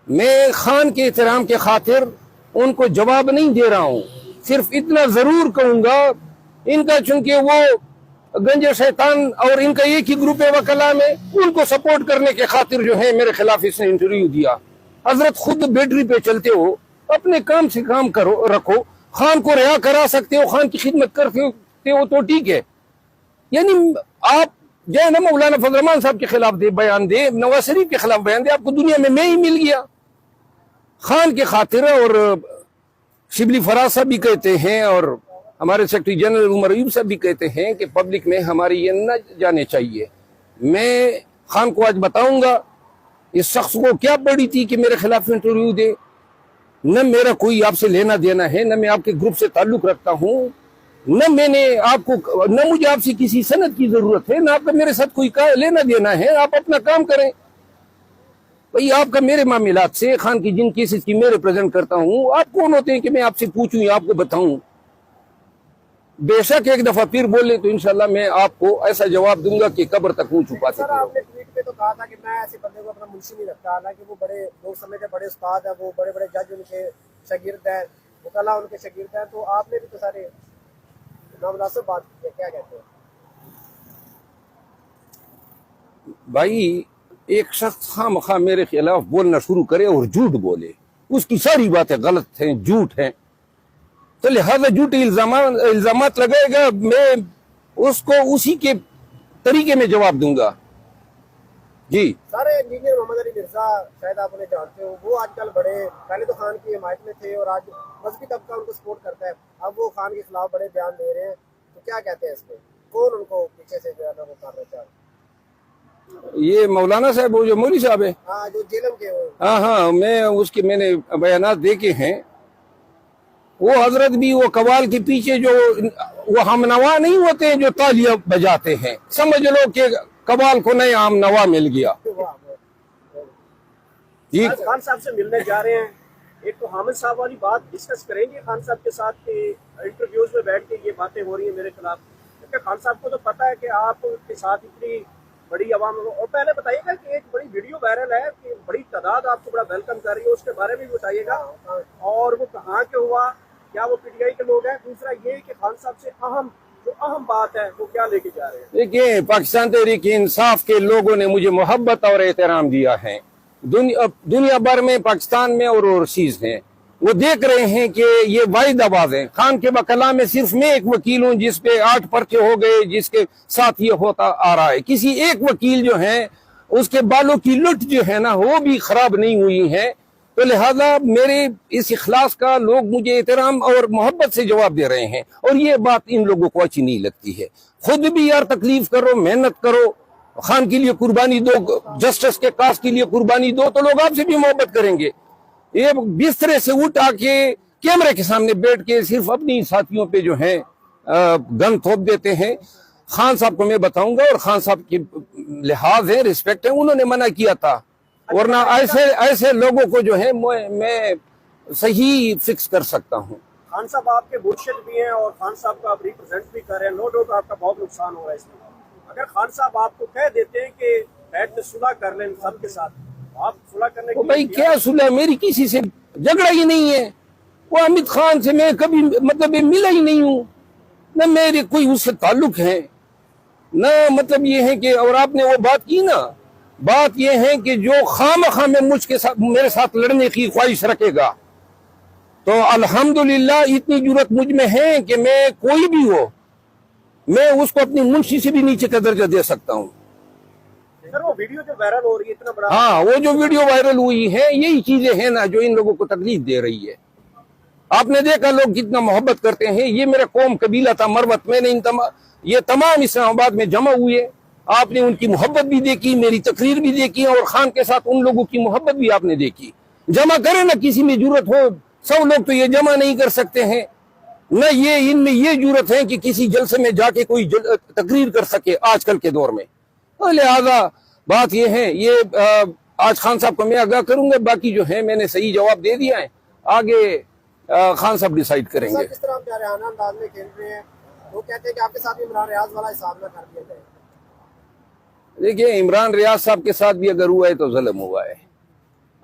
میں خان کے احترام کے خاطر ان کو جواب نہیں دے رہا ہوں، صرف اتنا ضرور کہوں گا، ان کا چونکہ وہ گنج شیطان اور ان کا ایک ہی گروپ ہے وکلا میں، ان کو سپورٹ کرنے کے خاطر جو ہے میرے خلاف اس نے انٹرویو دیا۔ حضرت خود بیٹری پہ چلتے ہو، اپنے کام سے کام رکھو، خان کو رہا کرا سکتے ہو، خان کی خدمت کرتے ہو تو ٹھیک ہے، یعنی آپ جو ہے نا مولانا فضل الرحمان صاحب کے خلاف بیان دے، نواز شریف کے خلاف بیان دے، آپ کو دنیا میں ہی مل گیا۔ خان کے خاطر، اور شبلی فراز صاحب بھی کہتے ہیں اور ہمارے سیکرٹری جنرل عمر ایوب صاحب بھی کہتے ہیں کہ پبلک میں ہماری یہ نہ جانے چاہیے۔ میں خان کو آج بتاؤں گا اس شخص کو کیا پڑی تھی کہ میرے خلاف انٹرویو دے، نہ میرا کوئی آپ سے لینا دینا ہے، نہ میں آپ کے گروپ سے تعلق رکھتا ہوں، نہ میں نے آپ کو، نہ مجھے آپ سے کسی سند کی ضرورت ہے، نہ آپ کا میرے ساتھ کوئی لینا دینا ہے، آپ اپنا کام کریں۔ بھئی آپ کا میرے معاملات سے، خان کی جن کیسز کی میں ریپرزینٹ کرتا ہوں، آپ کون ہوتے ہیں کہ میں آپ سے پوچھوں یا آپ کو بتاؤں؟ بے شک ایک دفعہ پھر بولے تو انشاءاللہ میں آپ کو ایسا جواب دوں گا کہ قبر تک نہیں چھپا سکتے۔ سر آپ نے ٹویٹ پہ تو کہا تھا کہ میں ایسے بندے کو اپنا منشی نہیں رکھتا، حالانکہ وہ بڑے لوگ سمجھتے بڑے استاد ہیں، وہ بڑے بڑے جج ان کے شاگرد ہیں، وکلا ان کے شاگرد ہیں، تو آپ نے بھی تو سارے نامناسب بات کی ہے، کیا کہتے ہیں؟ بھائی ایک شخص خواہ مخواہ میرے خلاف بولنا شروع کرے اور جھوٹ بولے، اس کی ساری باتیں غلط ہیں، جھوٹ ہیں، تو لہذا جھوٹی الزامات لگائے گا، میں اس کو اسی کے طریقے میں جواب دوں گا۔ جی سارے انجینئر محمد علی مرزا شاید آپ انہیں جانتے ہو، وہ آج کل بڑے، پہلے تو خان کی حمایت میں تھے اور آج مذہبی طبقہ ان کو سپورٹ کرتا ہے، اب وہ خان کے خلاف بڑے بیان دے رہے ہیں، تو کیا کہتے ہیں اس پہ؟ کون ان کو پیچھے سے جو ہے نا وہ کر رہا چاہ؟ یہ مولانا صاحب، وہ جو مولوی صاحب ہے، ہاں جو جیلم کے ہو، ہاں میں نے بیانات دیکھے ہیں، وہ حضرت بھی وہ قوال کے پیچھے جو وہ ہم نوا نہیں ہوتے ہیں جو تالیاں بجاتے ہیں، سمجھ لو کہ قوال کو نئے ہم نوا مل گیا۔ خان صاحب سے ملنے جا رہے ہیں، ایک تو حامد صاحب والی بات ڈسکس کریں گے خان صاحب کے ساتھ کہ انٹرویوز میں بیٹھ کے یہ باتیں ہو رہی ہیں میرے خلاف، کیونکہ خان صاحب کو تو پتا ہے کہ آپ کے ساتھ اتنی بڑی عوام، اور پہلے بتائیے گا کہ ایک بڑی ویڈیو وائرل ہے کہ بڑی تعداد آپ کو بڑا ویلکم کر رہی ہے، اس کے بارے میں بھی بتائیے گا، اور وہ کہاں کے ہوا، کیا وہ پی ٹی آئی کے لوگ ہیں؟ دوسرا یہ کہ خان صاحب سے اہم بات ہے وہ کیا لے کے جا رہے ہیں؟ دیکھیے، پاکستان تحریک انصاف کے لوگوں نے مجھے محبت اور احترام دیا ہے، دنیا بھر میں، پاکستان میں اور اوورسیز ہیں، وہ دیکھ رہے ہیں کہ یہ واحد آواز ہے۔ خان کے وکلا میں صرف میں ایک وکیل ہوں جس پہ 8 پرچے ہو گئے، جس کے ساتھ یہ ہوتا آ رہا ہے، کسی ایک وکیل جو ہیں اس کے بالوں کی لٹ جو ہے نا وہ بھی خراب نہیں ہوئی ہے، تو لہذا میرے اس اخلاص کا لوگ مجھے احترام اور محبت سے جواب دے رہے ہیں، اور یہ بات ان لوگوں کو اچھی نہیں لگتی ہے۔ خود بھی یار تکلیف کرو، محنت کرو، خان کے لیے قربانی دو، جسٹس کے کاز کے لیے قربانی دو، تو لوگ آپ سے بھی محبت کریں گے۔ یہ بسترے سے اٹھا کے کیمرے کے سامنے بیٹھ کے صرف اپنی ساتھیوں پہ جو ہیں گن تھوپ دیتے ہیں۔ خان صاحب کو میں بتاؤں گا، اور خان صاحب کی لحاظ ہے، رسپیکٹ ہے، انہوں نے منع کیا تھا، ورنہ ایسے لوگوں کو جو ہے میں صحیح فکس کر سکتا ہوں۔ خان صاحب آپ کے مرشد بھی ہیں اور خان صاحب کا آپ ریپرزینٹ بھی کر رہے ہیں، نو ڈاؤٹ آپ کا بہت نقصان ہو رہا ہے اس میں۔ اگر خان صاحب آپ کو کہہ دیتے ہیں کہ بیٹھ میں صلح کر لیں سب کے ساتھ، آپ صلح کرنے کے بھائی کیا صلح؟ میری کسی سے جھگڑا ہی نہیں ہے، وہ حامد خان سے میں کبھی مطلب ملا ہی نہیں ہوں، نہ میرے کوئی اس سے تعلق ہے، نہ مطلب یہ ہے کہ، اور آپ نے وہ بات کی نا، بات یہ ہے کہ جو خواہ میں میرے ساتھ لڑنے کی خواہش رکھے گا، تو الحمدللہ اتنی جرت مجھ میں ہے کہ میں کوئی بھی ہو، میں اس کو اپنی منشی سے بھی نیچے کا درجہ دے سکتا ہوں۔ سر وہ ویڈیو جو وائرل ہو رہی ہے اتنا بڑا، ہاں، وہ جو ویڈیو وائرل ہوئی ہے، یہی چیزیں ہیں نا جو ان لوگوں کو تکلیف دے رہی ہے۔ آپ نے دیکھا لوگ کتنا محبت کرتے ہیں، یہ میرا قوم قبیلہ تھا مروت میں، یہ تمام اسلام آباد میں جمع ہوئے، آپ نے ان کی محبت بھی دیکھی، میری تقریر بھی دیکھی، اور خان کے ساتھ ان لوگوں کی محبت بھی آپ نے دیکھی۔ جمع کرے نا، کسی میں جرت ہو، 100 لوگ تو یہ جمع نہیں کر سکتے ہیں، نہ یہ ان میں یہ جرت ہے کہ کسی جلسے میں جا کے کوئی تقریر کر سکے آج کل کے دور میں۔ لہذا بات یہ ہے، یہ آج خان صاحب کو میں آگاہ کروں گا، باقی جو ہے میں نے صحیح جواب دے دیا ہے، آگے خان صاحب ڈیسائیڈ کریں گے۔ کس طرح جارحانہ انداز میں کھیل رہے ہیں، وہ کہتے ہیں کہ آپ کے ساتھ عمران ریاض والا حساب نہ کر دیا جائے۔ دیکھیے، عمران ریاض صاحب کے ساتھ بھی اگر ہوا ہے تو ظلم ہوا ہے،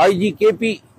IGKP